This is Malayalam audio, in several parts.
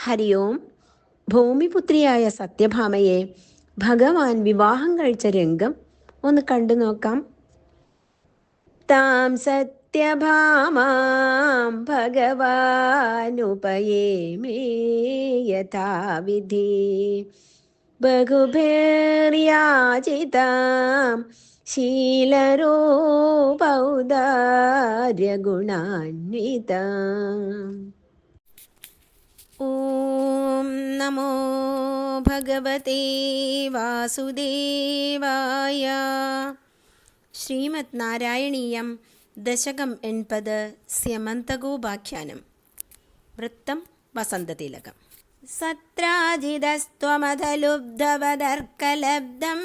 ഹരി ഓം. ഭൂമിപുത്രിയായ സത്യഭാമയെ ഭഗവാൻ വിവാഹം കഴിച്ച രംഗം ഒന്ന് കണ്ടു നോക്കാം. താം സത്യഭാമാം ഭഗവാനുപയേമേ യഥാവിധി ബഹുഭിർയാചിതാം ശീലരൂപൗദാര്യഗുണാന്വിതാം. ഓം നമോ ഭഗവതേ വാസുദേവായ. ശ്രീമദ് നാരായണീയം ദശകം 80 സ്യമന്തകോപാഖ്യാനം. വൃത്തം വസന്തതിലകം. സത്രാജിതസ്ത്വമധലുബ്ധവദർക്കലബ്ധം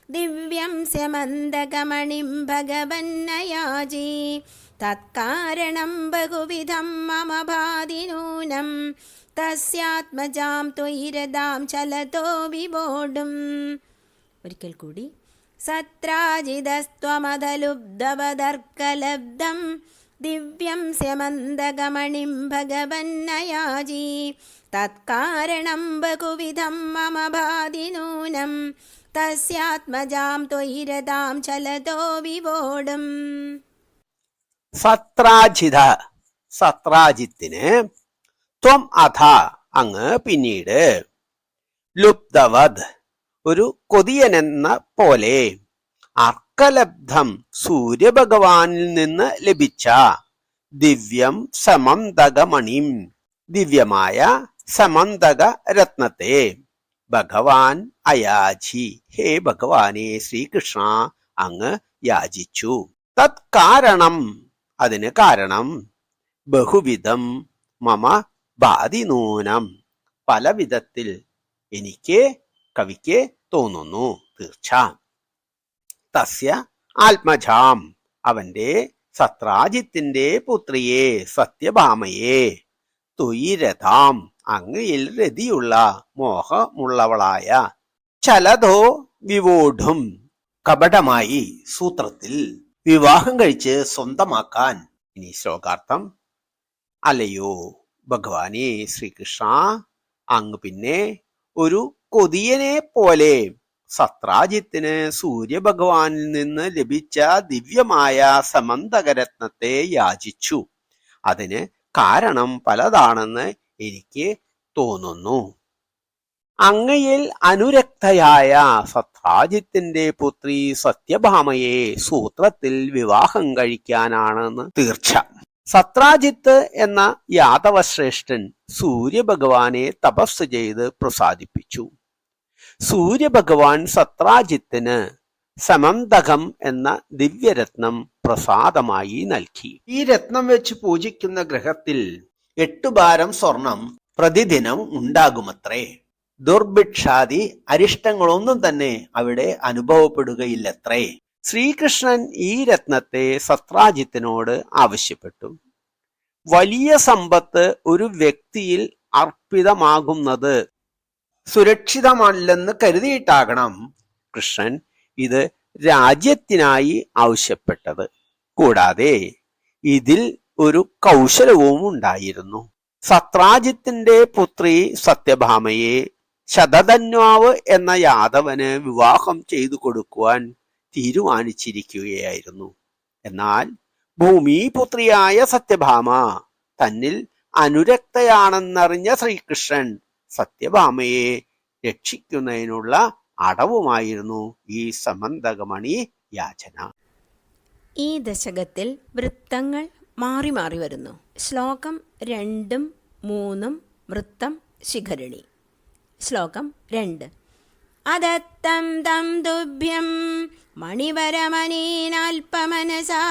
ദിവ്യം സ്യമന്തകമണിം ഭഗവന്നയാജി തത്കാരണം ബഹുവിധം മമ ഭാതി നൂനം തസ്യാത്മജാം ത്വയിരതാം ചലതോ വിവോഢും. ഒരിക്കൽ കൂടി. സത്രാജിതസ്ത്വമധലുബ്ധവദർക്കലബ്ധം ദിവ്യം സ്യമന്തകമണിം ഭഗവന്നയാജി തത്കാരണം ബഹുവിധം മമ ഭാതി നൂനം തസ്യാത്മജാം ത്വയിരതാം ചലതോ വിവോഢും. സത്രാജിത, സത്രാജിത്തിന്, ത്വം അഥ അങ്ങ് പിന്നീട്, ലുബ്ധവദ് ഒരു കൊതിയനെന്ന പോലെ, അർക്കലബ്ധം സൂര്യഭഗവാനിൽ നിന്ന് ലഭിച്ച, ദിവ്യം സമന്തകമണിം ദിവ്യമായ സമന്തക രത്നത്തെ, ഭഗവാൻ അയാചി ഹേ ഭഗവാനെ ശ്രീകൃഷ്ണ അങ്ങ് യാചിച്ചു. തത്കാരണം അതിന് കാരണം, ബഹുവിധം മമ ഭാതി നൂനം പല വിധത്തിൽ എനിക്ക് കവിക്ക് തോന്നുന്നു, തീർച്ച. തസ്യ ആത്മജാം അവന്റെ സത്രാജിത്തിന്റെ പുത്രിയെ സത്യഭാമയെ, ത്വയിരതാം അങ്ങയിൽ രതിയുള്ള മോഹമുള്ളവളായ, ചലതോ വിവോഢും കപടമായി സൂത്രത്തിൽ വിവാഹം കഴിച്ച് സ്വന്തമാക്കാൻ. ഇനി ശ്ലോകാർത്ഥം. അല്ലയോ ഭഗവാനെ ശ്രീകൃഷ്ണ അങ്ങ് പിന്നെ ഒരു കൊതിയനെ പോലെ സത്രാജിത്തിന് സൂര്യഭഗവാനിൽ നിന്ന് ലഭിച്ച ദിവ്യമായ സമന്തകരത്നത്തെ യാചിച്ചു. അതിന് കാരണം പലതാണെന്ന് എനിക്ക് തോന്നുന്നു. അങ്ങയിൽ അനുരക്തയായ സത്രാജിത്തിന്റെ പുത്രി സത്യഭാമയെ സൂത്രത്തിൽ വിവാഹം കഴിക്കാനാണെന്ന് തീർച്ച. സത്രാജിത്ത് എന്ന യാദവശ്രേഷ്ഠൻ സൂര്യഭഗവാനെ തപസ് ചെയ്ത് പ്രസാദിപ്പിച്ചു. സൂര്യഭഗവാൻ സത്രാജിത്തിന് സമന്തകം എന്ന ദിവ്യരത്നം പ്രസാദമായി നൽകി. ഈ രത്നം വെച്ച് പൂജിക്കുന്ന ഗ്രഹത്തിൽ 8 ഭാരം സ്വർണം പ്രതിദിനം ഉണ്ടാകുമത്രേ. ദുർഭിക്ഷാദി അരിഷ്ടങ്ങളൊന്നും തന്നെ അവിടെ അനുഭവപ്പെടുകയില്ലത്രേ. ശ്രീകൃഷ്ണൻ ഈ രത്നത്തെ സത്രാജിത്തിനോട് ആവശ്യപ്പെട്ടു. വലിയ സമ്പത്ത് ഒരു വ്യക്തിയിൽ അർപ്പിതമാകുന്നത് സുരക്ഷിതമല്ലെന്ന് കരുതിയിട്ടാകണം കൃഷ്ണൻ ഇത് രാജ്യത്തിനായി ആവശ്യപ്പെട്ടത്. കൂടാതെ ഇതിൽ ഒരു കൗശലവും ഉണ്ടായിരുന്നു. സത്രാജിത്തിന്റെ പുത്രി സത്യഭാമയെ ശതധന്വാവ് എന്ന യാദവന് വിവാഹം ചെയ്തു കൊടുക്കുവാൻ തീരുമാനിച്ചിരിക്കുകയായിരുന്നു. എന്നാൽ ഭൂമിപുത്രിയായ സത്യഭാമ തന്നിൽ അനുരക്തയാണെന്നറിഞ്ഞ ശ്രീകൃഷ്ണൻ സത്യഭാമയെ രക്ഷിക്കുന്നതിനുള്ള അടവുമായിരുന്നു ഈ സമന്തകമണി യാചന. ഈ ദശകത്തിൽ വൃത്തങ്ങൾ മാറി മാറി വരുന്നു. ശ്ലോകം 2, 3 വൃത്തം ശിഖരിണി. ശ്ലോകം 2. അദത്തം തം തുഭ്യം മണിവരമനീനാൽപമനസാ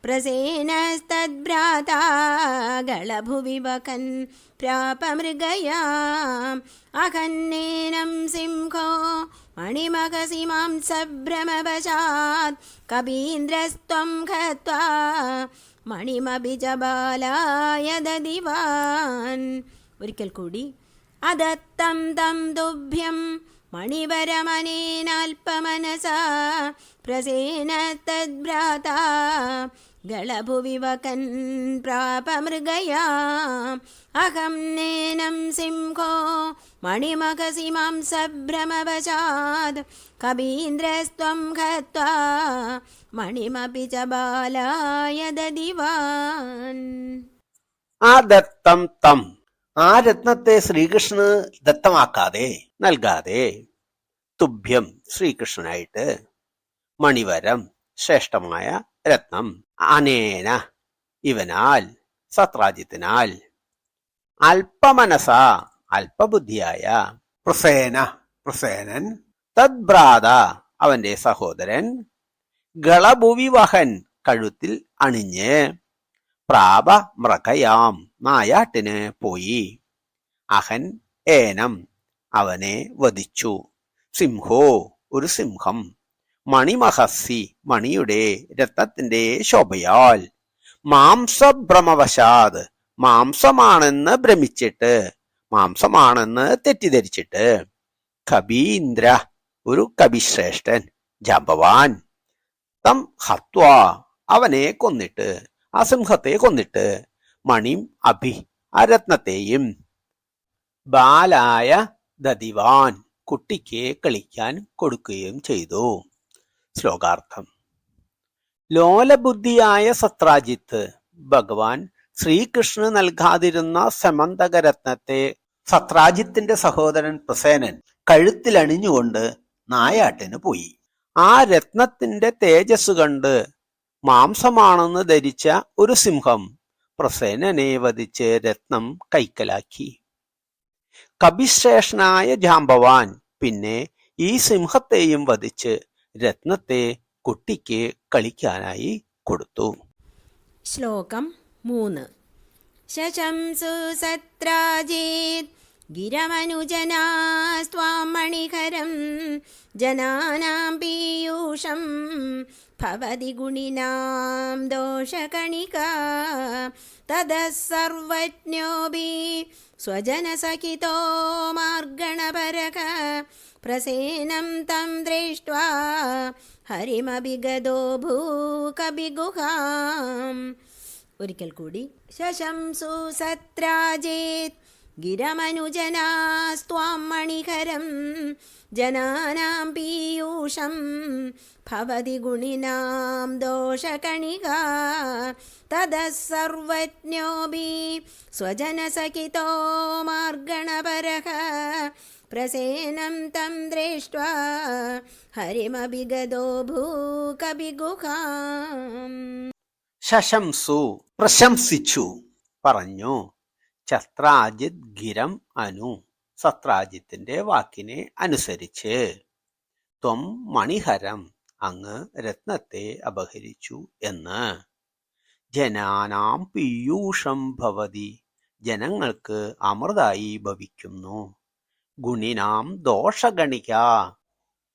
പ്രസേനസ്തദ്ഭ്രാതാകളഭുവിവകൻ പ്രാപമൃഗയാം അഹന്നേനം സിംഹോ മണിമഹസിമാം സഭ്രമവശാത് കപീന്ദ്രസ്ത്വം ഖത്വാ മണിമഭിജബാലായ ദദിവാൻ. ഒരിക്കൽ കൂടി. അദത്തം തം തുഭ്യം മണിവരമനേനാൽപമനസാ പ്രസേനസ്തദ്ഭ്രാതാ ഗളഭുവിവകൻ പ്രാപമൃഗയാം അഹം നേനം സിംഹോ മണിമഖസിമാം സഭ്രമവശാത് കബീന്ദ്രസ്ത്വം ഹത്വാ മണിമപി ച ബാലായ ദദിവാൻ. ആ ദത്തം തം, ആ രത്നത്തെ ശ്രീകൃഷ്ണന് ദത്തമാക്കാതെ നൽകാതെ, തുഭ്യം ശ്രീകൃഷ്ണനായിട്ട്, മണിവരം ശ്രേഷ്ഠമായ രത്നം, അനേന ഇവനാൽ, സത്രാജിത്തിനാൽ, അല്പമനസ അല്പബുദ്ധിയായ, പ്രസേന പ്രസേനൻ, തദ്ഭ്രാത അവന്റെ സഹോദരൻ, ഗളഭുവിവഹൻ കഴുത്തിൽ അണിഞ്ഞ്, പ്രാപ മൃഗയാം നായാട്ടിന് പോയി, അഹൻ ഏനം അവനെ വധിച്ചു, സിംഹോ ഒരു സിംഹം, മണിമഹസി മണിയുടെ രത്നത്തിന്റെ ശോഭയാൽ, മാംസഭ്രമവശാത് മാംസമാണെന്ന് ഭ്രമിച്ചിട്ട്, മാംസമാണെന്ന് തെറ്റിദ്ധരിച്ചിട്ട്, കബീന്ദ്ര ഒരു കവിശ്രേഷ്ഠൻ, ജാമ്പവാൻ, തം ഹത്വാ അവനെ കൊന്നിട്ട്, ആ സിംഹത്തെ കൊന്നിട്ട്, മണിം അഭി ആ രത്നത്തെയും, ബാലായ ദദിവാൻ കുട്ടിക്ക് കളിക്കാൻ കൊടുക്കുകയും ചെയ്തു. ശ്ലോകാർത്ഥം. ലോലബുദ്ധിയായ സത്രാജിത്ത് ഭഗവാൻ ശ്രീകൃഷ്ണന് നൽകാതിരുന്ന സമന്തകരത്നത്തെ സത്രാജിത്തിന്റെ സഹോദരൻ പ്രസേനൻ കഴുത്തിലണിഞ്ഞുകൊണ്ട് നായാട്ടിന് പോയി. ആ രത്നത്തിന്റെ തേജസ് കണ്ട് മാംസമാണെന്ന് ധരിച്ച ഒരു സിംഹം പ്രസേനനെ വധിച്ച് രത്നം കൈക്കലാക്കി. കപിശ്രേഷ്ഠനായ ജാമ്പവാൻ പിന്നെ ഈ സിംഹത്തെയും വധിച്ച് രത്നത്തെ കുട്ടിക്ക് കളിക്കാനായി കൊടുത്തു. ശ്ലോകം 3. ശശംസു സത്രാജിത് ഗിരമനുജനാസ്ത്വാം മണികരം ജനാനാം പീയൂഷം ഭവതി ഗുണിനാം ദോഷകണികാ തതഃ സർവജ്ഞോപി സ്വജനസഖിതോ മാർഗണപരക പ്രസേനം തം ദൃഷ്ട്വാ ഹരിമഭിഗതോ ഭൂകവിഗുഹാം. ഒരിക്കൽ കൂടി. ശശംസു സത്രാജിത് ഗിരമനുജനാസ്ത്വാം മണികരം ജനാനാം പീയൂഷം ഭവതി ഗുണിനാം ദോഷകണികാ തതഃ സർവജ്ഞോപി സ്വജനസഖിതോ മാർഗണപരഃ പ്രസേനം തം ദൃഷ്ട്വാ ഹരിമഭിഗതോ ഭൂകവിഗുഹാം. ശശംസു പ്രശംസിച്ചു, പറഞ്ഞു. സത്രാജിത് ഗിരം അനു സത്രാജിത്തിന്റെ വാക്കിനെ അനുസരിച്ച്. ത്വം മണിഹരം അങ്ങ് രത്നത്തെ അപഹരിച്ചു എന്ന്. ജനാനാം പീയൂഷം ഭവതി ജനങ്ങൾക്ക് അമൃതായി ഭവിക്കുന്നു. ഗുണിനാം ദോഷഗണിക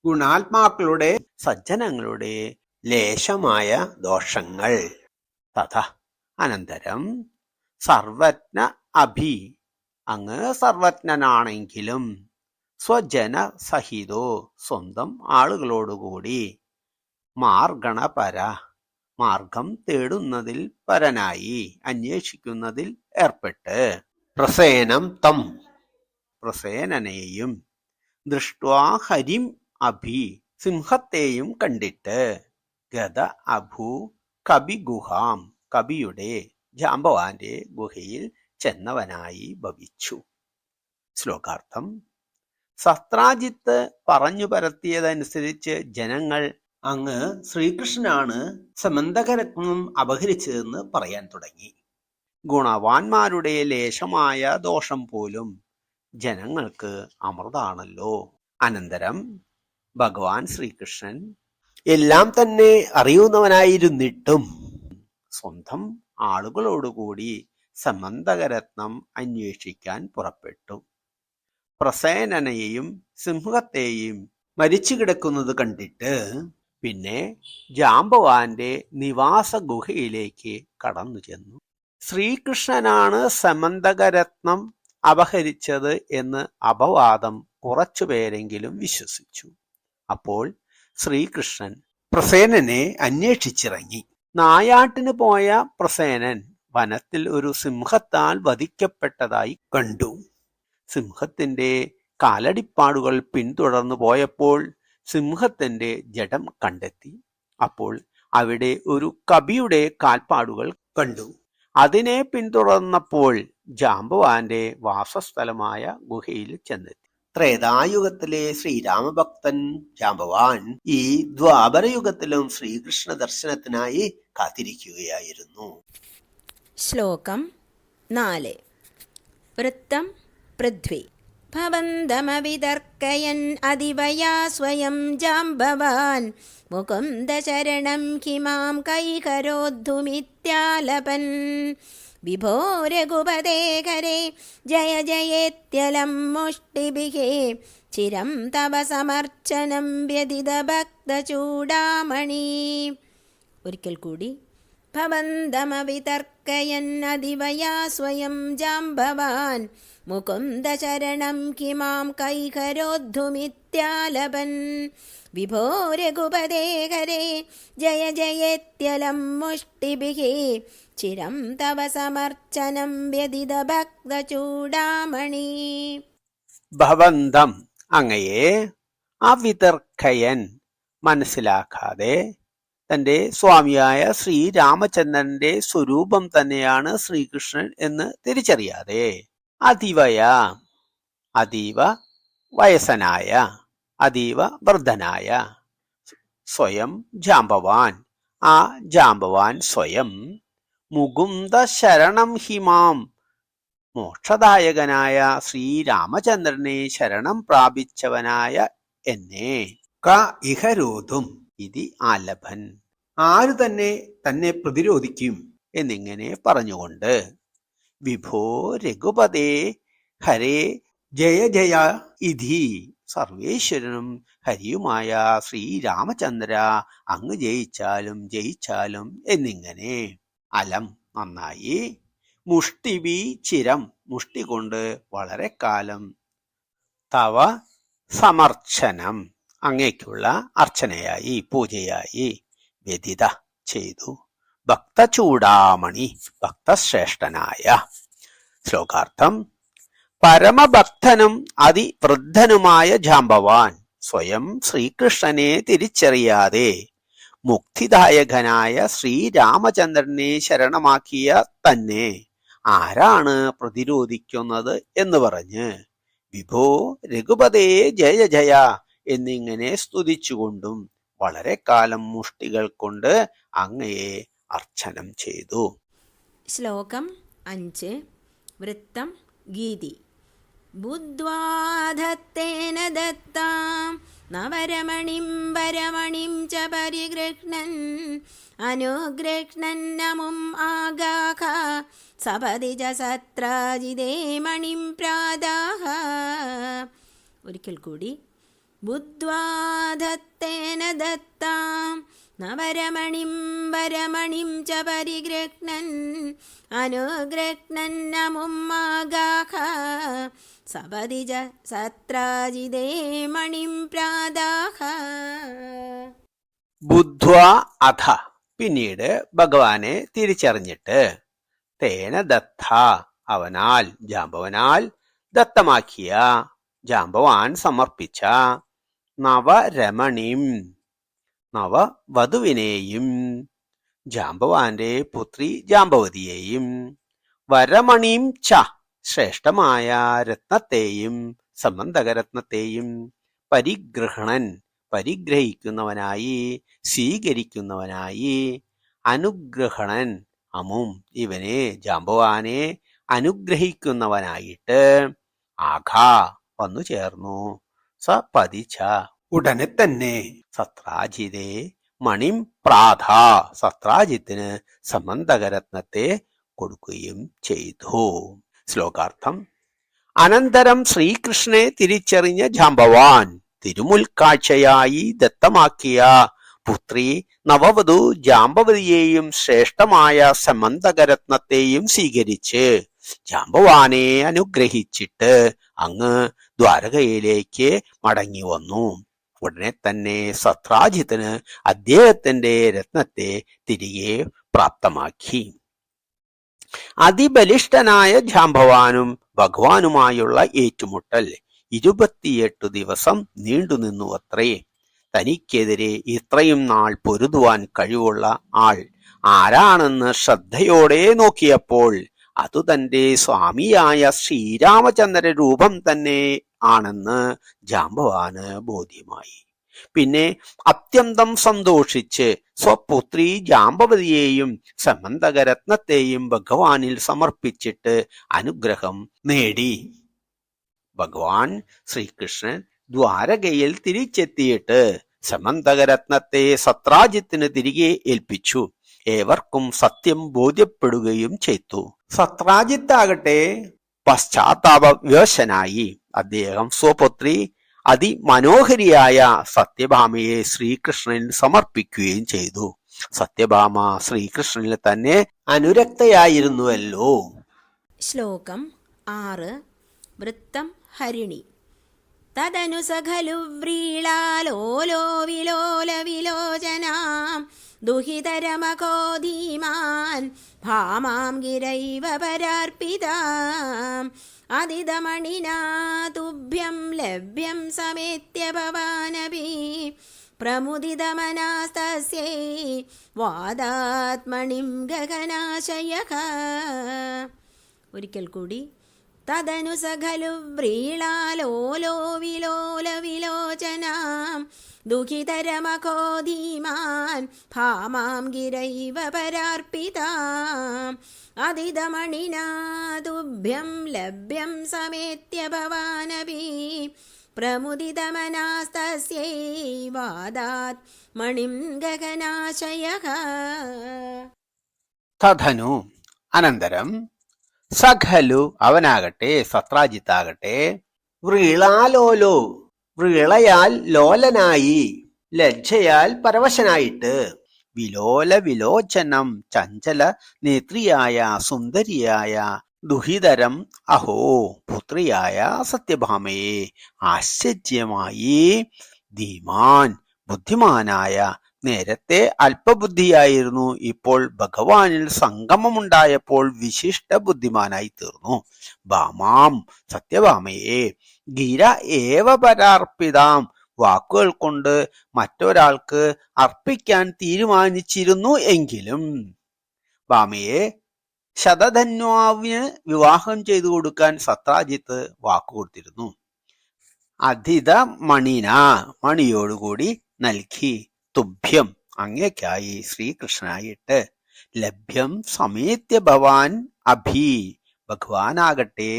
ഗുണാത്മാക്കളുടെ സജ്ജനങ്ങളുടെ ലേശമായ ദോഷങ്ങൾ. തഥ അനന്തരം സർവജ്ഞ അഭി അങ്ങ് സർവജ്ഞനാണെങ്കിലും സ്വജന സഹിതോ സ്വന്തം ആളുകളോടുകൂടി മാർഗണപര മാർഗം തേടുന്നതിൽ പരനായി അന്വേഷിക്കുന്നതിൽ ഏർപ്പെട്ട് പ്രസേനം തം പ്രസേനനെയും ദൃഷ്ട്വാ ഹരിം അഭി സിംഹത്തെയും കണ്ടിട്ട് ഗത അഭു കബിഗുഹാം കബിയുടെ ജാമ്പവാന്റെ ഗുഹയിൽ ചെന്നവനായി ഭവിച്ചു. ശ്ലോകാർത്ഥം. സത്രാജിത്ത് പറഞ്ഞു പരത്തിയതനുസരിച്ച് ജനങ്ങൾ അങ്ങ് ശ്രീകൃഷ്ണനാണ് സമന്തകരത്നം അപഹരിച്ചതെന്ന് പറയാൻ തുടങ്ങി. ഗുണവാന്മാരുടെ ലേശമായ ദോഷം പോലും ജനങ്ങൾക്ക് അമൃതാണല്ലോ. അനന്തരം ഭഗവാൻ ശ്രീകൃഷ്ണൻ എല്ലാം തന്നെ അറിയുന്നവനായിരുന്നിട്ടും സ്വന്തം ആളുകളോടുകൂടി സമന്തകരത്നം അന്വേഷിക്കാൻ പുറപ്പെട്ടു. പ്രസേനനെയും സിംഹത്തെയും മരിച്ചു കിടക്കുന്നത് കണ്ടിട്ട് പിന്നെ ജാമ്പവാന്റെ നിവാസ ഗുഹയിലേക്ക് കടന്നു ചെന്നു. ശ്രീകൃഷ്ണനാണ് സമന്തകരത്നം അപഹരിച്ചത് എന്ന് അപവാദം കുറച്ചുപേരെങ്കിലും വിശ്വസിച്ചു. അപ്പോൾ ശ്രീകൃഷ്ണൻ പ്രസേനനെ അന്വേഷിച്ചിറങ്ങി. നായാട്ടിന് പോയ പ്രസേനൻ വനത്തിൽ ഒരു സിംഹത്താൽ വധിക്കപ്പെട്ടതായി കണ്ടു. സിംഹത്തിന്റെ കാലടിപ്പാടുകൾ പിന്തുടർന്നു പോയപ്പോൾ സിംഹത്തിന്റെ ജഡം കണ്ടെത്തി. അപ്പോൾ അവിടെ ഒരു കപിയുടെ കാൽപ്പാടുകൾ കണ്ടു. അതിനെ പിന്തുടർന്നപ്പോൾ ജാംബവാന്റെ വാസസ്ഥലമായ ഗുഹയിൽ ചെന്നെത്തി. ത്രേതായുഗത്തിലെ ശ്രീരാമഭക്തൻ ജാംബവാൻ ഈ ദ്വാപരയുഗത്തിലും ശ്രീകൃഷ്ണ ദർശനത്തിനായി കാത്തിരിക്കുകയായിരുന്നു. ശ്ലോകം 4. വൃത്തം പൃഥ്വി ഭവന്തമവിതർക്കയൻ അതിവയാ സ്വയം ജാംബവാൻ മുകുന്ദശരണം ഹിമാം കൈകരോദ്ധുമിത്യാലപൻ വിഭോ രഘുപതേ ഹരേ ജയ ജയേത്യലം മുഷ്ടിഭിः ചിരം തവ സമർച്ചനം വ്യതിത ഭക്തചൂടാമണി. ഒരിക്കൽ കൂടി. ഭവന്തമവിതർക്കയൻ അതിവയാ സ്വയം ജാംബവാൻ മുകുന്ദശരണം കിമാം കൈകരോദ്ധുമിത്യാലപൻ വിഭോ രഘുപതേ ഹരേ ജയ ജയേത്യലം മുഷ്ടിഭിः ചിരം തവ സമർച്ചനം വ്യതിത ഭക്തചൂടാമണി. ഭവന്തം അങ്ങയെ അവിതർക്കയൻ മനസ്സിലാക്കാതെ തന്റെ സ്വാമിയായ ശ്രീരാമചന്ദ്രന്റെ സ്വരൂപം തന്നെയാണ് ശ്രീകൃഷ്ണൻ എന്ന് തിരിച്ചറിയാതെ അതീവ വയസ്സനായ അതീവ വൃദ്ധനായ സ്വയം ജാംബവാൻ ആ ജാംബവാൻ സ്വയം മുകുന്ദ ശരണം ഹിമാം മോക്ഷദായകനായ ശ്രീരാമചന്ദ്രനെ ശരണം പ്രാപിച്ചവനായ എന്നെ ഇഹരോധും ഇതി ആലഭൻ ആര് തന്നെ പ്രതിരോധിക്കും എന്നിങ്ങനെ പറഞ്ഞുകൊണ്ട് വിഭോ രഘുപതേ ഹരേ ജയ ജയ ഇതി സർവേശ്വരനും ഹരിയുമായ ശ്രീരാമചന്ദ്ര അങ്ങ് ജയിച്ചാലും ജയിച്ചാലും എന്നിങ്ങനെ അലം നന്നായി മുഷ്ടിബി ചിരം മുഷ്ടി കൊണ്ട് വളരെ കാലം തവ സമർച്ചനം അങ്ങേക്കുള്ള അർച്ചനയായി പൂജയായി വ്യതിത ചെയ്തു ഭക്തചൂടാമണി ഭക്തശ്രേഷ്ഠനായ. ശ്ലോകാർത്ഥം പരമഭക്തനും അതിവൃദ്ധനുമായ ജാംബവാൻ സ്വയം ശ്രീകൃഷ്ണനെ തിരിച്ചറിയാതെ മുക്തിദായകനായ ശ്രീരാമചന്ദ്രനെ ശരണമാക്കിയ തന്നെ ആരാണ് പ്രതിരോധിക്കുന്നത് എന്ന് പറഞ്ഞ് വിഭോ രഘുപതേ ജയ ജയ എന്നിങ്ങനെ സ്തുതിച്ചുകൊണ്ടും വളരെ കാലം മുഷ്ടികൾ കൊണ്ട് അങ്ങയെ അർച്ചനം ചെയ്തു. ശ്ലോകം 5. വൃത്തം ഗീതി ബുദ്ധ്വാധത്തേന ദത്താം നവരമണിം വരമണിം ച പരിഗൃഹ്ണൻ അനുഗൃഹ്ണൻ നമും ആഗാഖ സപതി ച സത്രാജിതേ മണിം പ്രാദാഹ. ഒരിക്കൽ കൂടി. ബുദ്ധ്വാധത്തേന ദത്താം നവരമണിം വരമണിം ച പരിഗൃഹ്ണൻ അനുഗൃഹ്ണൻ നമും ആഗാഖ സപതി ച സത്രാജിതേ മണിം പ്രാദാഹ. ബുദ്ധ്വാ അഥ പിന്നീട് ഭഗവാനെ തിരിച്ചറിഞ്ഞിട്ട് തേന ദത്ത അവനാൽ ജാംബവനാൽ ദത്തമാക്കിയ ജാംബവാൻ സമർപ്പിച്ച നവരമണിം നവവധുവിനെയും ജാംബവാന്റെ പുത്രി ജാംബവതിയെയും വരമണിം ച ശ്രേഷ്ഠമായ രത്നത്തെയും സംബന്ധകരത്നത്തെയും പരിഗ്രഹണൻ പരിഗ്രഹിക്കുന്നവനായി സ്വീകരിക്കുന്നവനായി അനുഗ്രഹണൻ അമും ഇവനെ ജാംബവാനെ അനുഗ്രഹിക്കുന്നവനായിട്ട് ആഘാ വന്നു ചേർന്നു സപതിച്ച ഉടനെ തന്നെ സത്രാജിതേ മണിം പ്രാധ സത്രാജിത്തിന് സമന്തകരത്നത്തെ കൊടുക്കുകയും ചെയ്തു. ശ്ലോകാർത്ഥം അനന്തരം ശ്രീകൃഷ്ണനെ തിരിച്ചറിഞ്ഞ ജാംബവാൻ തിരുമുൽക്കാഴ്ചയായി ദത്തമാക്കിയ പുത്രി നവവധു ജാംബവതിയെയും ശ്രേഷ്ഠമായ സമന്തകരത്നത്തെയും സ്വീകരിച്ച് ജാംബവാനെ അനുഗ്രഹിച്ചിട്ട് അങ്ങ് ദ്വാരകയിലേക്ക് മടങ്ങി വന്നു. ഉടനെ തന്നെ സത്രാജിത്തിന് അദ്ദേഹത്തിന്റെ രത്നത്തെ തിരികെ പ്രാപ്തമാക്കി. അതിബലിഷ്ഠനായ ജാംബവാനും ഭഗവാനുമായുള്ള ഏറ്റുമുട്ടൽ 28 ദിവസം നീണ്ടുനിന്നു അത്രേ. തനിക്കെതിരെ ഇത്രയും നാൾ പൊരുതുവാൻ കഴിവുള്ള ആൾ ആരാണെന്ന് ശ്രദ്ധയോടെ നോക്കിയപ്പോൾ അതു തന്റെ സ്വാമിയായ ശ്രീരാമചന്ദ്ര രൂപം തന്നെ ആണെന്ന് ജാംബവാന് ബോധ്യമായി. പിന്നെ അത്യന്തം സന്തോഷിച്ച് സ്വപുത്രി ജാംബവതിയെയും സമന്തകരത്നത്തെയും ഭഗവാനിൽ സമർപ്പിച്ചിട്ട് അനുഗ്രഹം നേടി. ഭഗവാൻ ശ്രീകൃഷ്ണൻ ദ്വാരകയിൽ തിരിച്ചെത്തിയിട്ട് സമന്തകരത്നത്തെ സത്രാജിത്തിന് തിരികെ ഏൽപ്പിച്ചു. ഏവർക്കും സത്യം ബോധ്യപ്പെടുകയും ചെയ്തു. സത്രാജിത്താകട്ടെ പശ്ചാത്താപ വിവശനായി. അദ്ദേഹം സ്വപുത്രി അതിമനോഹരിയായ സത്യഭാമയെ ശ്രീകൃഷ്ണനിൽ സമർപ്പിക്കുകയും ചെയ്തു. സത്യഭാമ ശ്രീകൃഷ്ണനിൽ തന്നെ അനുരക്തയായിരുന്നുവല്ലോ. ശ്ലോകം 6. വൃത്തം ഹരിണി. തദനു സഖലു വ്രീളാലോലോ വിലോല വിലോചനാം ദുഹിതരമകോധീമാൻ ഭാമാം ഗിരൈവ പരാർപ്പിതാം അതിദമണിനാ തുഭ്യം ലഭ്യം സമേത്യ ഭവാനപി പ്രമുദിതമനാസ്തസ്യൈ വാദാത്മണിം ഗഗനാശയഃ. ഒരിക്കൽ കൂടി. തദനു സഖലു വ്രീളാലോലോ വിലോല വിലോചനാം ദുഹിതരമകോധീമാൻ ഭാമാം ഗിരൈവ പരാർപ്പിതാം അതിദമണിനാ തുഭ്യം ലഭ്യം സമേത്യ ഭവാനപി പ്രമുദിതമനാസ്തസ്യൈ വാദാത് മണിം ഗഗനാശയഃ. തധനു അനന്തരം സഖലു അവനാകട്ടെ സത്രാജിത്താകട്ടെ വ്രീളാലോലോ വ്രീളയാൽ ലോലനായി ലജ്ജയാൽ പരവശനായിട്ട് വിലോല വിലോചനം ചഞ്ചല നേത്രിയായ സുന്ദരിയായ ദുഹിതരം അഹോ പുത്രിയായ സത്യഭാമയെ ആശ്ചര്യമായി ധീമാൻ ബുദ്ധിമാനായ നേരത്തെ അല്പബുദ്ധിയായിരുന്നു, ഇപ്പോൾ ഭഗവാനിൽ സംഗമമുണ്ടായപ്പോൾ വിശിഷ്ട ബുദ്ധിമാനായി തീർന്നു. ഭാമാം സത്യഭാമയെ ഗിര ഏവ പരാർപ്പിതാം വാക്കുകൾ കൊണ്ട് മറ്റൊരാൾക്ക് അർപ്പിക്കാൻ തീരുമാനിച്ചിരുന്നു എങ്കിലും ഭാമയെ ശതധന്വാവിന് വിവാഹം ചെയ്തു കൊടുക്കാൻ സത്രാജിത്ത് വാക്കുകൊടുത്തിരുന്നു. അധിത മണിന മണിയോടുകൂടി നൽകി. തുഭ്യം അങ്ങേക്കായി ശ്രീകൃഷ്ണനായിട്ട്. ലഭ്യം സമേത്യ ഭവാൻ അഭി ഭഗവാനാകട്ടെ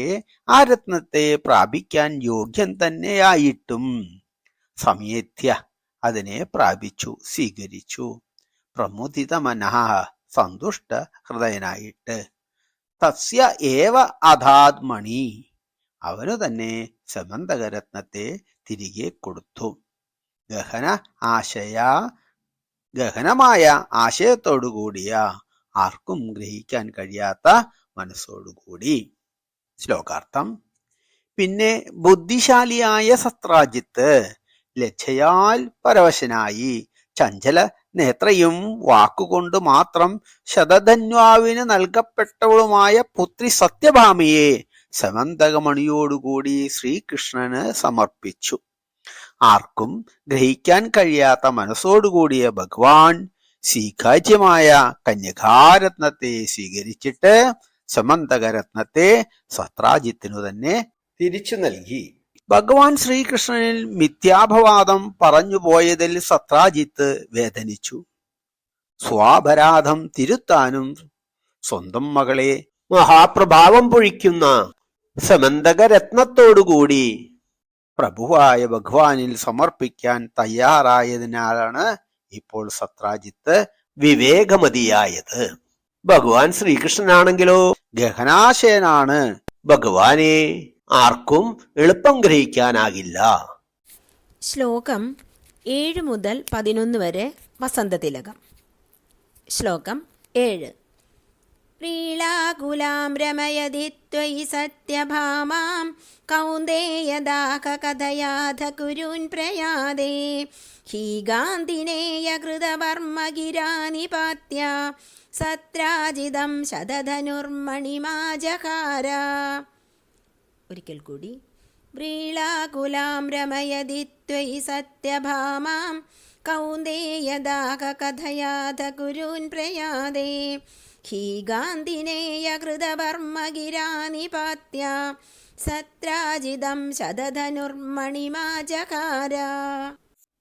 ആ രത്നത്തെ പ്രാപിക്കാൻ യോഗ്യൻ തന്നെയായിട്ടും സമേത്യ അതിനെ പ്രാപിച്ചു സ്വീകരിച്ചു. പ്രമുദിത മനഃ സന്തുഷ്ട ഹൃദയനായിട്ട്. തസ്യ ഏവ അധാത് മണി അവനു തന്നെ സമന്തകരത്നത്തെ തിരികെ കൊടുത്തു. ഗഹനമായ ആശയത്തോടുകൂടിയ ആർക്കും ഗ്രഹിക്കാൻ കഴിയാത്ത മനസ്സോടുകൂടി. ശ്ലോകാർത്ഥം. പിന്നെ ബുദ്ധിശാലിയായ സത്രാജിത്ത് ലജ്ജയാൽ പരവശനായി ചഞ്ചല നേത്രയും വാക്കുകൊണ്ട് മാത്രം ശതധന്വാവിന് നൽകപ്പെട്ടവളുമായ പുത്രി സത്യഭാമയെ സമന്തകമണിയോടുകൂടി ശ്രീകൃഷ്ണന് സമർപ്പിച്ചു. ആർക്കും ഗ്രഹിക്കാൻ കഴിയാത്ത മനസ്സോടുകൂടിയ ഭഗവാൻ സ്വീകാര്യമായ കന്യകാരത്നത്തെ സ്വീകരിച്ചിട്ട് സമന്തകരത്നത്തെ സത്രാജിത്തിനു തന്നെ തിരിച്ചു നൽകി. ഭഗവാൻ ശ്രീകൃഷ്ണനിൽ മിഥ്യാപവാദം പറഞ്ഞുപോയതിൽ സത്രാജിത്ത് വേദനിച്ചു. സ്വാപരാധം തിരുത്താനും സ്വന്തം മകളെ മഹാപ്രഭാവം പൊഴിക്കുന്ന സമന്തകരത്നത്തോടുകൂടി പ്രഭുവായ ഭഗവാനിൽ സമർപ്പിക്കാൻ തയ്യാറായതിനാലാണ് ഇപ്പോൾ സത്രാജിത്ത് വിവേകമതിയായത്. ഭഗവാൻ ശ്രീകൃഷ്ണനാണെങ്കിലോ ഗഹനാശയനാണ്. ഭഗവാനെ ആർക്കും എളുപ്പം ഗ്രഹിക്കാനാകില്ല. ശ്ലോകം 7 മുതൽ 11 വരെ വസന്തതിലകം. ശ്ലോകം 7. व्रीळाकुलां रमयदि त्वयि सत्यभामां कौन्तेयदाहकथयाथ कुरून् प्रयादे हि गान्धिनेयकृतवर्मगिरा निपात्य सत्राजिदं शतधनुर्मणिमाजहार. ഒരിക്കൽ കൂടി. വ്രീളാകുലാം രമയദി ത്വയി സത്യഭാമാം കൗന്ദേയദാഹകഥയാഥ കുരൂൻ പ്രയാദേ ഹി ഗാന്ധിനേയകൃതവർമ്മഗിരാ നിപാത്യ സത്രാജിതം ശതധനുർമണിമാജഹാര.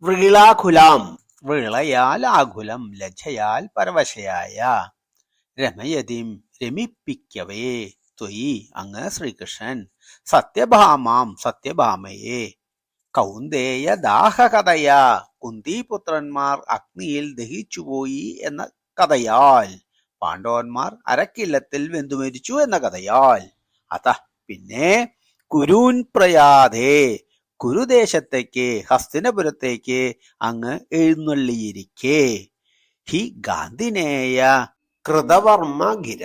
വ്രീളാകുലാം, വിളയാൽ ആകുലം, ലജ്ജയാൽ പരവശയായ, രമയതിം രമിപ്പിക്കവേ, ത്വയി അങ്ങ് ശ്രീകൃഷ്ണൻ, സത്യഭാമാം സത്യഭാമയെ, കൗന്ദേയ ദാഹകഥയ കുന്തിപുത്രന്മാർ അഗ്നിയിൽ ദഹിച്ചുപോയി എന്ന കഥയാൽ, പാണ്ഡവന്മാർ അരക്കില്ലത്തിൽ വെന്തുമരിച്ചു എന്ന കഥയാൽ, അത പിന്നെ കുരൂൻ പ്രയാതേ കുരുദേശത്തേക്ക് ഹസ്തിനപുരത്തേക്ക് അങ്ങ് എഴുന്നള്ളിയിരിക്കെ, ഹി ഗാന്ധിനേയ കൃതവർമ്മഗിര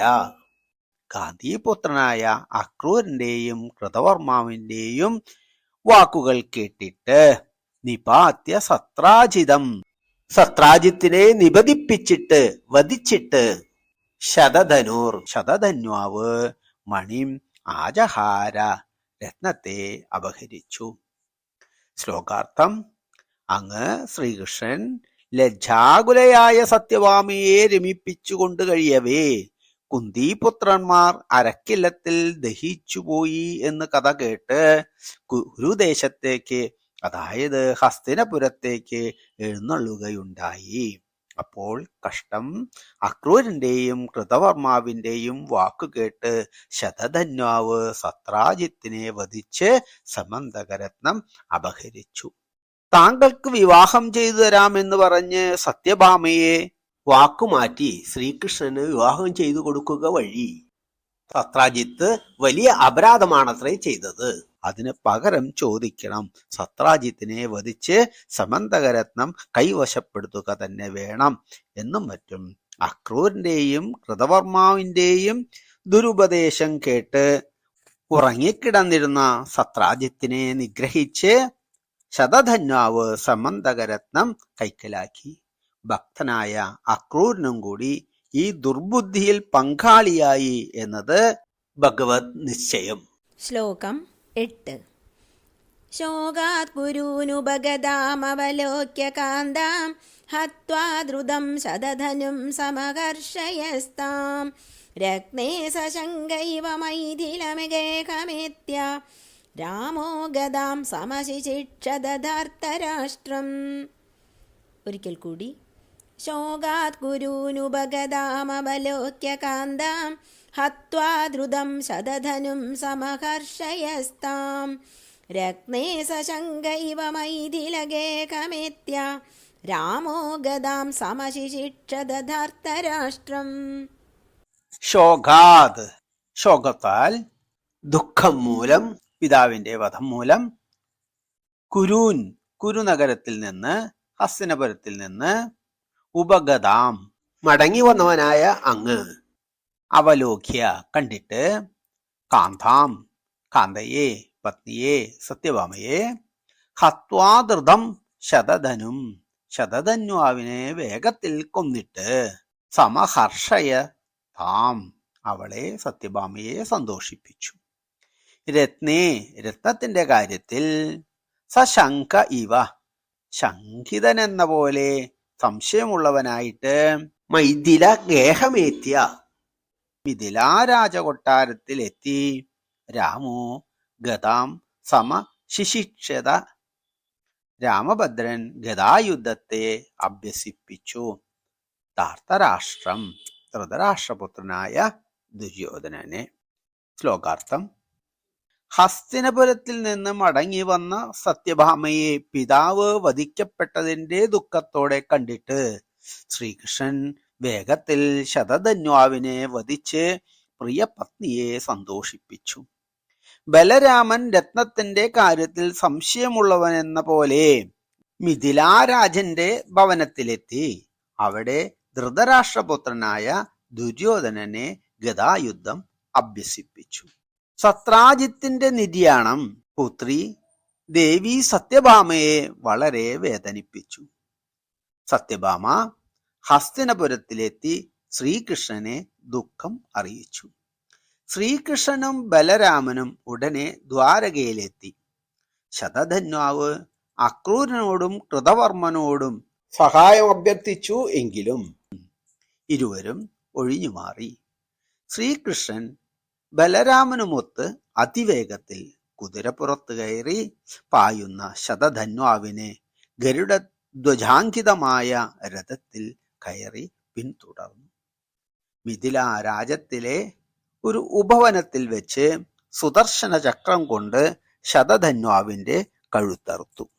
ഗാന്ധിപുത്രനായ അക്രൂരന്റെയും കൃതവർമാവിന്റെയും വാക്കുകൾ കേട്ടിട്ട്, നിപാത്യ സത്രാജിതം സത്രാജിത്തിനെ നിബദിപ്പിച്ചിട്ട് വധിച്ചിട്ട്, ശതധനുർ ശതധന്വാവ്, മണിം ആജഹാര രത്നത്തെ അപഹരിച്ചു. ശ്ലോകാർത്ഥം. അങ്ങ് ശ്രീകൃഷ്ണൻ ലജ്ജാകുലയായ സത്യഭാമയെ രമിപ്പിച്ചുകൊണ്ട് കഴിയവേ, കുന്തിപുത്രന്മാർ അരക്കില്ലത്തിൽ ദഹിച്ചുപോയി എന്ന് കഥ കേട്ട് കുരുദേശത്തേക്ക്, അതായത് ഹസ്തിനപുരത്തേക്ക് എഴുന്നള്ളുകയുണ്ടായി. അപ്പോൾ കഷ്ടം അക്രൂരന്റെയും കൃതവർമാവിന്റെയും വാക്കുകേട്ട് ശതധന്വാവ് സത്രാജിത്തിനെ വധിച്ച് സമന്തകരത്നം അപഹരിച്ചു. താങ്കൾക്ക് വിവാഹം ചെയ്തു തരാമെന്ന് പറഞ്ഞ് സത്യഭാമയെ വാക്കുമാറ്റി ശ്രീകൃഷ്ണന് വിവാഹം ചെയ്തു കൊടുക്കുക വഴി സത്രാജിത്ത് വലിയ അപരാധമാണത്രേ ചെയ്തത്. അതിന് പകരം ചോദിക്കണം, സത്രാജിത്തിനെ വധിച്ച് സമന്തകരത്നം കൈവശപ്പെടുത്തുക തന്നെ വേണം എന്നും മറ്റും അക്രൂരന്റെയും കൃതവർമാവിന്റെയും ദുരുപദേശം കേട്ട് ഉറങ്ങിക്കിടന്നിരുന്ന സത്രാജിത്തിനെ നിഗ്രഹിച്ച് ശതധന്വാവ് സമന്തകരത്നം കൈക്കലാക്കി. ഭക്തനായ അക്രൂരനും കൂടി ഈ ദുർബുദ്ധിയിൽ പങ്കാളിയായി എന്നത് ഭഗവത് നിശ്ചയം. ശ്ലോകം 8. ശോകാത് കുരൂനുപഗതാമവലോക്യ കാന്താം ഹത്വാ ദ്രുതം ശതധനും സമഹർഷയസ്താം രത്നേ സശങ്കൈവ മൈഥിലമിഗേഹമേത്യ രാമോ ഗദാം സമശിശിക്ഷദധാർത്തരാഷ്ട്രം. ഒരിക്കൽ കൂടി. ശോകാത് കുരൂനുപഗതാമവലോക്യ കാന്താം ഹത്വാ ദ്രുതം ശതധനും സമഹർഷയസ്താം രത്നേ സശങ്കൈവ മൈഥിലഗേഹമേത്യ രാമോ ഗദാം സമശിശിക്ഷദധാർത്തരാഷ്ട്രം. ശോകാത്, ശോകത്താൽ, ദുഃഖം മൂലം, പിതാവിന്റെ വധം മൂലം, കുരൂൻ, കുരുനഗരത്തിൽ നിന്ന്, ഹസ്തിനപുരത്തിൽ നിന്ന്, ഉപഗതാം, മടങ്ങി വന്നവനായ അങ്ങ്, അവലോക്യ, കണ്ടിട്ട്, കാന്താം, കാന്തയെ, പത്നിയെ, സത്യഭാമയെ, ഹത്വാധൃതം ശതധനും, ശതധന്വാവിനെ വേഗത്തിൽ കൊന്നിട്ട്, സമഹർഷയ താം, അവളെ സത്യഭാമയെ സന്തോഷിപ്പിച്ചു. രത്നേ, രത്നത്തിന്റെ കാര്യത്തിൽ, സശങ്ക ഇവ, ശങ്കിതൻ എന്ന പോലെ സംശയമുള്ളവനായിട്ട്, മൈഥില ഗേഹമേത്യ, മിഥിലാരാജകൊട്ടാരത്തിലെത്തി, രാമോ ഗതാം സമശിശിക്ഷത, രാമഭദ്രൻ ഗദായുദ്ധത്തെ അഭ്യസിപ്പിച്ചു. ധാർത്തരാഷ്ട്രം, ധൃതരാഷ്ട്രപുത്രനായ ദുര്യോധനനെ. ശ്ലോകാർത്ഥം. ഹസ്തിനപുരത്തിൽ നിന്ന് മടങ്ങി വന്ന സത്യഭാമയെ പിതാവ് വധിക്കപ്പെട്ടതിന്റെ ദുഃഖത്തോടെ കണ്ടിട്ട് ശ്രീകൃഷ്ണൻ വേഗത്തിൽ ശതധന്വാവിനെ വധിച്ച് പ്രിയ പത്നിയെ സന്തോഷിപ്പിച്ചു. ബലരാമൻ രത്നത്തിന്റെ കാര്യത്തിൽ സംശയമുള്ളവനെന്ന പോലെ മിഥിലാരാജന്റെ ഭവനത്തിലെത്തി അവിടെ ധൃതരാഷ്ട്രപുത്രനായ ദുര്യോധനനെ ഗദായുദ്ധം അഭ്യസിപ്പിച്ചു. സത്രാജിത്തിന്റെ നിര്യാണം പുത്രി ദേവി സത്യഭാമയെ വളരെ വേദനിപ്പിച്ചു. സത്യഭാമ ഹസ്തിനപുരത്തിലെത്തി ശ്രീകൃഷ്ണനെ ദുഃഖം അറിയിച്ചു. ശ്രീകൃഷ്ണനും ബലരാമനും ഉടനെ ദ്വാരകയിലെത്തി. ശതധന്വാവ് അക്രൂരനോടും കൃതവർമ്മനോടും സഹായം അഭ്യർത്ഥിച്ചു. എങ്കിലും ഇരുവരും ഒഴിഞ്ഞുമാറി. ശ്രീകൃഷ്ണൻ ബലരാമനുമൊത്ത് അതിവേഗത്തിൽ കുതിരപ്പുറത്ത് കയറി പായുന്ന ശതധന്വാവിനെ ഗരുഡധ്വജാങ്കിതമായ രഥത്തിൽ കയറി പിന്തുടർന്നു. മിഥില രാജ്യത്തിലെ ഒരു ഉപവനത്തിൽ വെച്ച് സുദർശന ചക്രം കൊണ്ട് ശതധന്വാവിന്റെ കഴുത്തറുത്തു.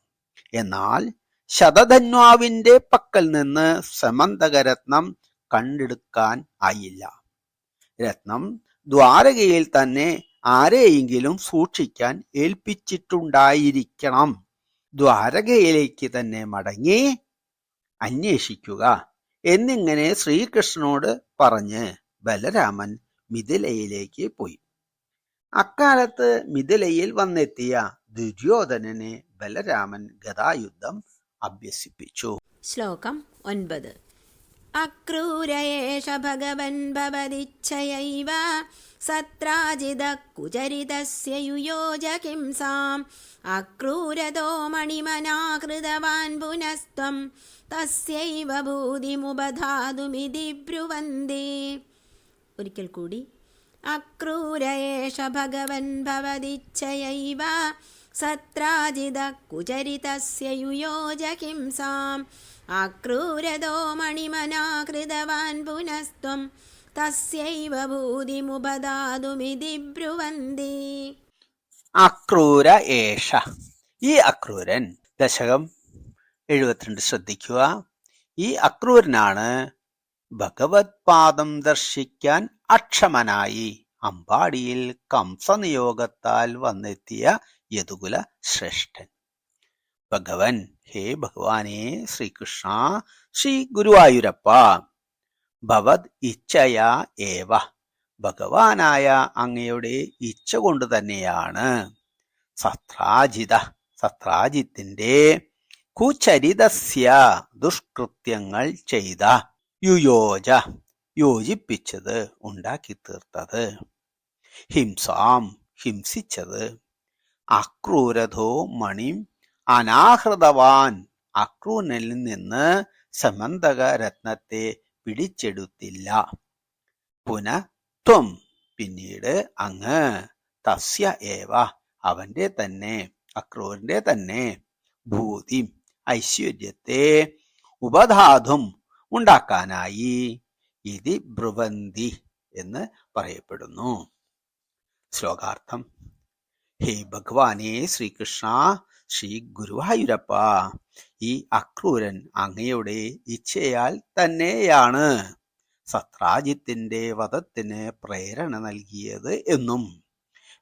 എന്നാൽ ശതധന്വാവിന്റെ പക്കൽ നിന്ന് സമന്തകരത്നം കണ്ടെടുക്കാൻ ആയില്ല. രത്നം ദ്വാരകയിൽ തന്നെ ആരെയെങ്കിലും സൂക്ഷിക്കാൻ ഏൽപ്പിച്ചിട്ടുണ്ടായിരിക്കണം. ദ്വാരകയിലേക്ക് തന്നെ മടങ്ങി അന്വേഷിക്കുക എന്നിങ്ങനെ ശ്രീകൃഷ്ണനോട് പറഞ്ഞ് ബലരാമൻ മിഥിലയിലേക്ക് പോയി. അക്കാലത്ത് മിഥിലയിൽ വന്നെത്തിയ ദുര്യോധനനെ ബലരാമൻ ഗദായുദ്ധം അഭ്യസിപ്പിച്ചു. ശ്ലോകം 9. അക്രൂരയേഷ ഭഗവൻ ഭവദിച്ഛയൈവ സത്രാജിത കുചരിതസ്യ യുയോജ കിംസാം അക്രൂരതോ മണിമനാകൃതവാൻ പുനസ്ത്വം തസ്യൈവ ഭൂതിമുപധാതുമിതി ബ്രുവന്തി. ഒരിക്കൽ കൂടി. അക്രൂരയേഷ ഭഗവൻ ഭവദിച്ഛയൈവ സത്രാജിത കുചരിതസ്യ യുയോജ കിംസാം അക്രൂരതോ മണിമനാകൃതവാൻ പുനസ്ത്വം തസ്യൈവ ഭൂതിമുപധാതുമിതി ബ്രുവന്തി. അക്രൂര ഏഷ. ഈ അക്രൂരൻ. ദശകം 72 ശ്രദ്ധിക്കുക. ഈ അക്രൂരനാണ് ഭഗവത് പാദം ദർശിക്കാൻ അക്ഷമനായി അമ്പാടിയിൽ കംസനിയോഗത്താൽ വന്നെത്തിയ യദുകുല ശ്രേഷ്ഠൻ. ഭഗവൻ, ഹേ ഭഗവാനെ ശ്രീകൃഷ്ണ, ശ്രീ ഗുരുവായൂരപ്പ, ഭവത് ഇച്ഛയാ ഏവ, ഭഗവാനായ അങ്ങയുടെ ഇച്ഛ കൊണ്ട് തന്നെയാണ് സത്രാജിത്തിന്റെ കുചരിതസ്യ ദുഷ്കൃത്യങ്ങൾ ചെയ്ത, യുയോജ യോജിപ്പിച്ചത്, ഉണ്ടാക്കി തീർത്തത്, ഹിംസാം ഹിംസിച്ചത്, അക്രൂരഥോ മണിം അനാഹൃതവാൻ അക്രൂരനിൽ നിന്ന് സമന്തക രത്നത്തെ പിടിച്ചെടുത്തില്ല. പുനഃത്വം പിന്നീട് അങ്ങ്, തസ്യ ഏവ അവന്റെ തന്നെ, അക്രൂരന്റെ തന്നെ, ഭൂതി ഐശ്വര്യത്തെ, ഉപധാതും ഉണ്ടാക്കാനായി, ഇതി ബ്രുവന്തി എന്ന് പറയപ്പെടുന്നു. ശ്ലോകാർത്ഥം. ഹേ ഭഗവാനെ ശ്രീകൃഷ്ണ, ശ്രീ ഗുരുവായൂരപ്പ, ഈ അക്രൂരൻ അങ്ങയുടെ ഇച്ഛയാൽ തന്നെയാണ് സത്രാജിത്തിന്റെ വധത്തിന് പ്രേരണ നൽകിയത് എന്നും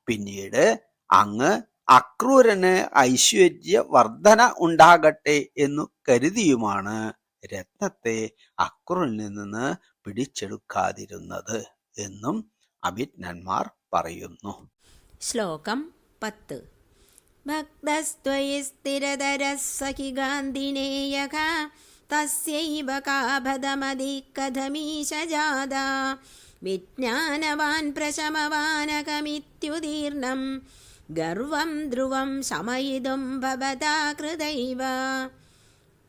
പിന്നീട് അങ്ങ് അക്രൂരന് ഐശ്വര്യവർദ്ധന ഉണ്ടാകട്ടെ എന്നു കരുതിയുമാണ് രത്നത്തെ അക്രൂരനിൽ നിന്ന് പിടിച്ചെടുക്കാതിരുന്നത് എന്നും അഭിജ്ഞന്മാർ പറയുന്നു. ശ്ലോകം 10. ഭക്തസ്ത്വയി സ്ഥിരതരഃ സഖി ഗാന്ധിനേയഃ തസ്യൈവ കാഭദമതി കഥമീശ ജാതാ വിജ്ഞാനവാൻ പ്രശമവാനകമിത്യുദീർണം ഗർവം ധ്രുവം ശമയിതും ഭവതാ കൃതൈവ.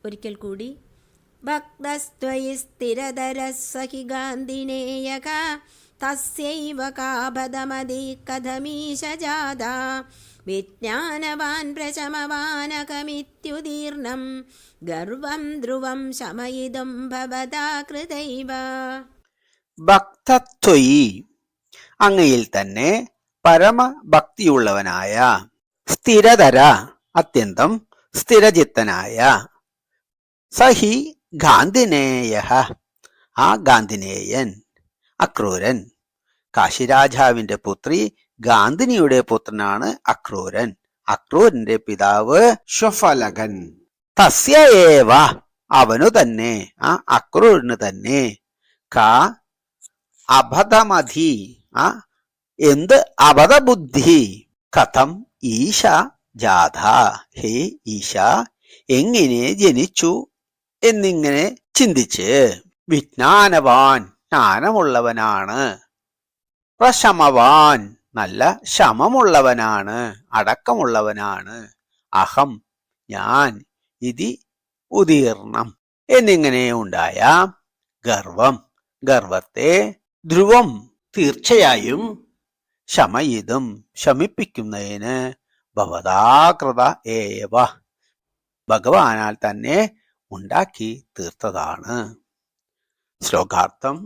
ഒരിക്കൽ കൂടി. ഭക്തസ്ത്വയി സ്ഥിരതരഃ സഖി ഗാന്ധിനേയഃ തസ്യൈവ കാഭദമതി കഥമീശ ജാതാ വിജ്ഞാനവാൻ പ്രശമവാനകമിത്യുദീർണം ഗർവം ധ്രുവം ശമയിതും ഭവതാ കൃതൈവ. ഭക്തത്വയി അങ്ങയിൽ തന്നെ പരമഭക്തിയുള്ളവനായ, സ്ഥിരതര അത്യന്തം സ്ഥിരചിത്തനായ, സഹി ഗാന്ധിനേയ ആ ഗാന്ധിനേയൻ, അക്രൂരൻ. കാശിരാജാവിന്റെ പുത്രി ഗാന്ധിനിയുടെ പുത്രനാണ് അക്രൂരൻ. അക്രൂരന്റെ പിതാവ് ശ്വഫലകൻ. തസ്യ ഏവ അവനു തന്നെ, ആ അക്രൂരന് തന്നെ, അബധമധി എന്ത് അബധബുദ്ധി കഥം ഈശ ജാഥ ഹേ ഈശ എങ്ങനെ ജനിച്ചു എന്നിങ്ങനെ ചിന്തിച്ച് വിജ്ഞാനവാൻ ജ്ഞാനമുള്ളവനാണ്, പ്രശമവാൻ നല്ല ശമമുള്ളവനാണ്, അടക്കമുള്ളവനാണ്, അഹം ഞാൻ, ഇതി ഉദീർണം എന്നിങ്ങനെ ഉണ്ടായ ഗർവം ഗർവത്തെ ധ്രുവം തീർച്ചയായും ശമയിതും ശമിപ്പിക്കുന്നതിന് ഭവതാകൃത ഏവ ഭഗവാനാൽ തന്നെ ഉണ്ടാക്കി തീർത്തതാണ്. ശ്ലോകാർത്ഥം.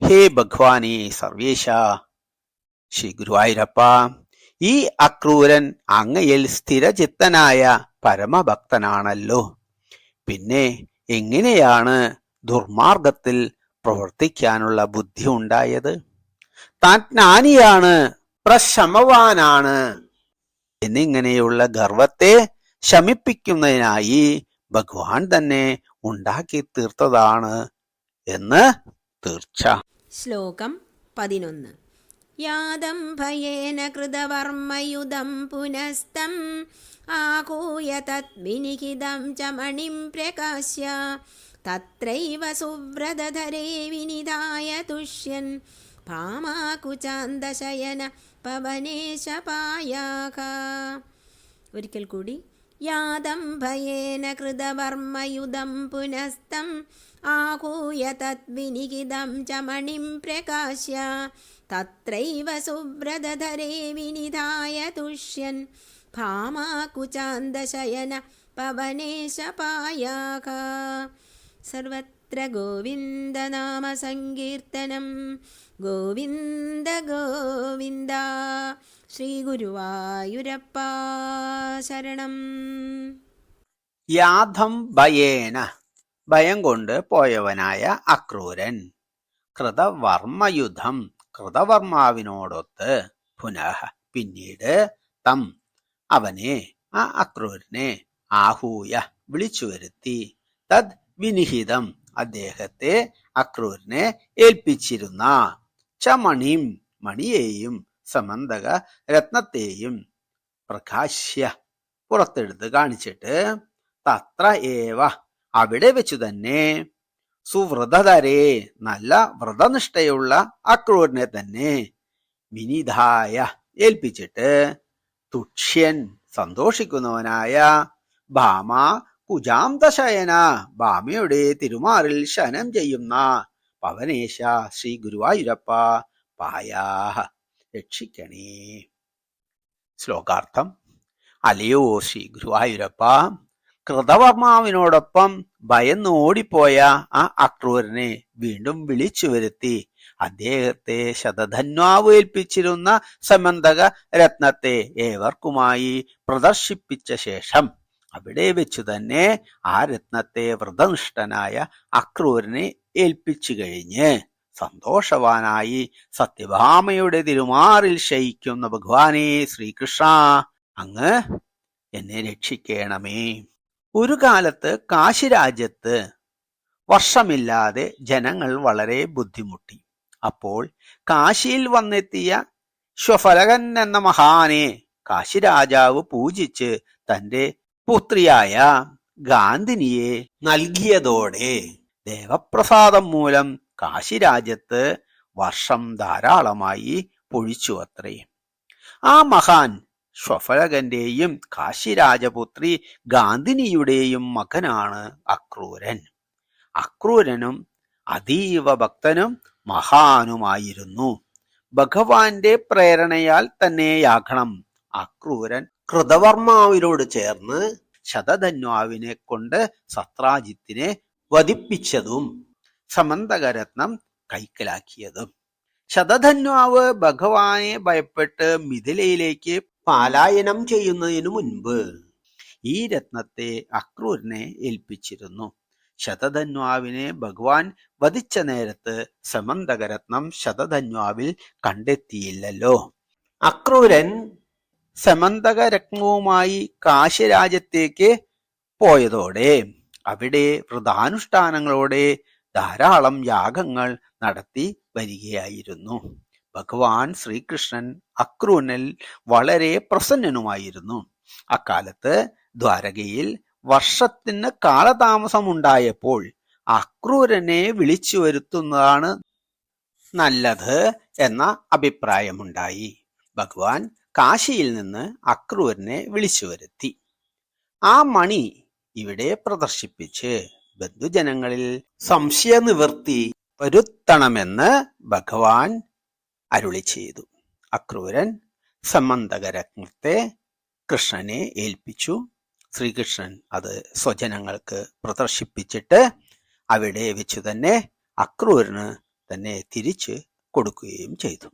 ഹേ ഭഗവാനേ സർവേശ, ശ്രീ ഗുരുവായൂരപ്പ, ഈ അക്രൂരൻ അങ്ങയിൽ സ്ഥിരചിത്തനായ പരമഭക്തനാണല്ലോ. പിന്നെ എങ്ങനെയാണ് ദുർമാർഗത്തിൽ പ്രവർത്തിക്കാനുള്ള ബുദ്ധി ഉണ്ടായത്? താൻ ജ്ഞാനിയാണ്, പ്രശമവാനാണ് എന്നിങ്ങനെയുള്ള ഗർവത്തെ ശമിപ്പിക്കുന്നതിനായി ഭഗവാൻ തന്നെ ഉണ്ടാക്കി തീർത്തതാണ് എന്ന് തീർച്ച. ശ്ലോകം 11. യാദംഭയേന കൃതവർമ്മയുധം പുനസ്തം ആകൂയ തദ്വിനിഹിതം ച മണിം പ്രകാശ്യ തത്രൈവ സുവ്രതധരേ വിനിധായ തുഷ്യൻ ഭാമാകുചാന്തശയന പവനേശപായാക. ഒരിക്കൽ കൂടി. യാദംഭയേന കൃതവർമ്മയുധം പുനസ്തം ആകൂയ തദ്വിനിഹിതം ച മണിം പ്രകാശ്യ തത്രൈവ സുവ്രതധരേ വിനിധായ തുഷ്യൻ ഭാമാകുചാന്തശയന പവനേശപായാക. സർവത്ര ഗോവിന്ദനാമ സങ്കീർത്തനം. ഗോവിന്ദ ഗോവിന്ദ. ശ്രീ ഗുരുവായൂരപ്പ ശരണം. യാഥം ഭയേന ഭയം കൊണ്ട് പോയവനായ അക്രൂരൻ കൃതവർമ്മയുധം കൃതവർമാവിനോടൊത്ത് പുനഃ പിന്നീട് തം അവനെ ആ അക്രൂരനെ ആഹൂയ വിളിച്ചു വരുത്തി തദ് വിനിഹിതം അദ്ദേഹത്തെ അക്രൂരനെ ഏൽപ്പിച്ചിരുന്ന ചമണിം മണിയെയും സമന്തക രത്നത്തെയും പ്രകാശ്യ പുറത്തെടുത്ത് കാണിച്ചിട്ട് തത്ര ഏവ അവിടെ വെച്ചു തന്നെ സുവ്രതധരേ നല്ല വ്രതനിഷ്ഠയുള്ള അക്രൂരനെ തന്നെ വിനിധായ ഏൽപ്പിച്ചിട്ട് തുക്ഷ്യൻ സന്തോഷിക്കുന്നവനായ ഭാമ കുജാന്തശയന ഭാമയുടെ തിരുമാറിൽ ശയനം ചെയ്യുന്ന പവനേശ ശ്രീ ഗുരുവായൂരപ്പ പായാഹ രക്ഷിക്കണേ. ശ്ലോകാർത്ഥം. അലയോ ശ്രീ ഗുരുവായൂരപ്പ, കൃതവർമാവിനോടൊപ്പം ഭയന്ന് ഓടിപ്പോയ ആ അക്രൂരനെ വീണ്ടും വിളിച്ചു വരുത്തി അദ്ദേഹത്തെ ശതധന്വാവ് ഏൽപ്പിച്ചിരുന്ന സമന്തക രത്നത്തെ ഏവർക്കുമായി പ്രദർശിപ്പിച്ച ശേഷം അവിടെ വെച്ചു തന്നെ ആ രത്നത്തെ വ്രതനിഷ്ഠനായ അക്രൂരനെ ഏൽപ്പിച്ചു കഴിഞ്ഞ് സന്തോഷവാനായി സത്യഭാമയുടെ തിരുമാറിൽ ശയിക്കുന്ന ഭഗവാനെ ശ്രീകൃഷ്ണ, അങ്ങ് എന്നെ രക്ഷിക്കണമേ. ഒരു കാലത്ത് കാശി രാജ്യത്ത് വർഷമില്ലാതെ ജനങ്ങൾ വളരെ ബുദ്ധിമുട്ടി. അപ്പോൾ കാശിയിൽ വന്നെത്തിയ ശ്വഫലകൻ എന്ന മഹാനെ കാശി രാജാവ് പൂജിച്ച് തന്റെ പുത്രിയായ ഗാന്ധിനിയെ നൽകിയതോടെ ദേവപ്രസാദം മൂലം കാശി രാജ്യത്ത് വർഷം ധാരാളമായി പൊഴിച്ചു അത്രേ. ആ മഹാൻ ശ്വഫലകന്റെയും കാശിരാജപുത്രി ഗാന്ധിനിയുടെയും മകനാണ് അക്രൂരൻ. അക്രൂരനും അതീവ ഭക്തനും മഹാനുമായിരുന്നു. ഭഗവാന്റെ പ്രേരണയാൽ തന്നെയാകണം അക്രൂരൻ കൃതവർമാവിനോട് ചേർന്ന് ശതധന്വാവിനെ കൊണ്ട് സത്രാജിത്തിനെ വധിപ്പിച്ചതും സമന്തകരത്നം കൈക്കലാക്കിയതും. ശതധന്വാവ് ഭഗവാനെ ഭയപ്പെട്ട് മിഥിലയിലേക്ക് പലായനം ചെയ്യുന്നതിനു മുൻപ് ഈ രത്നത്തെ അക്രൂരനെ ഏൽപ്പിച്ചിരുന്നു. ശതധന്വാവിനെ ഭഗവാൻ വധിച്ച നേരത്ത് സമന്തകരത്നം ശതധന്വാവിൽ കണ്ടെത്തിയില്ലല്ലോ. അക്രൂരൻ സമന്തകരത്നവുമായി കാശിരാജ്യത്തേക്ക് പോയതോടെ അവിടെ വ്രതാനുഷ്ഠാനങ്ങളോടെ ധാരാളം യാഗങ്ങൾ നടത്തി വരികയായിരുന്നു. ഭഗവാൻ ശ്രീകൃഷ്ണൻ അക്രൂരനിൽ വളരെ പ്രസന്നനുമായിരുന്നു. അക്കാലത്ത് ദ്വാരകയിൽ വർഷത്തിന് കാലതാമസമുണ്ടായപ്പോൾ അക്രൂരനെ വിളിച്ചു വരുത്തുന്നതാണ് നല്ലത് എന്ന അഭിപ്രായമുണ്ടായി. ഭഗവാൻ കാശിയിൽ നിന്ന് അക്രൂരനെ വിളിച്ചു വരുത്തി. ആ മണി ഇവിടെ പ്രദർശിപ്പിച്ച് ബന്ധുജനങ്ങളിൽ സംശയനിവൃത്തി വരുത്തണമെന്ന് ഭഗവാൻ അരുളി ചെയ്തു. അക്രൂരൻ സമന്തകരത്നത്തെ കൃഷ്ണനെ ഏൽപ്പിച്ചു. ശ്രീകൃഷ്ണൻ അത് സ്വജനങ്ങൾക്ക് പ്രദർശിപ്പിച്ചിട്ട് അവിടെ വെച്ചു തന്നെ അക്രൂരന് തന്നെ തിരിച്ചു കൊടുക്കുകയും ചെയ്തു.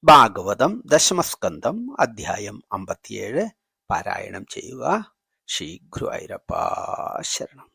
ഭാഗവതം ദശമസ്കന്ധം അധ്യായം 57 പാരായണം ചെയ്യുക. ശ്രീ ഗുരുവായൂരപ്പ ശരണം.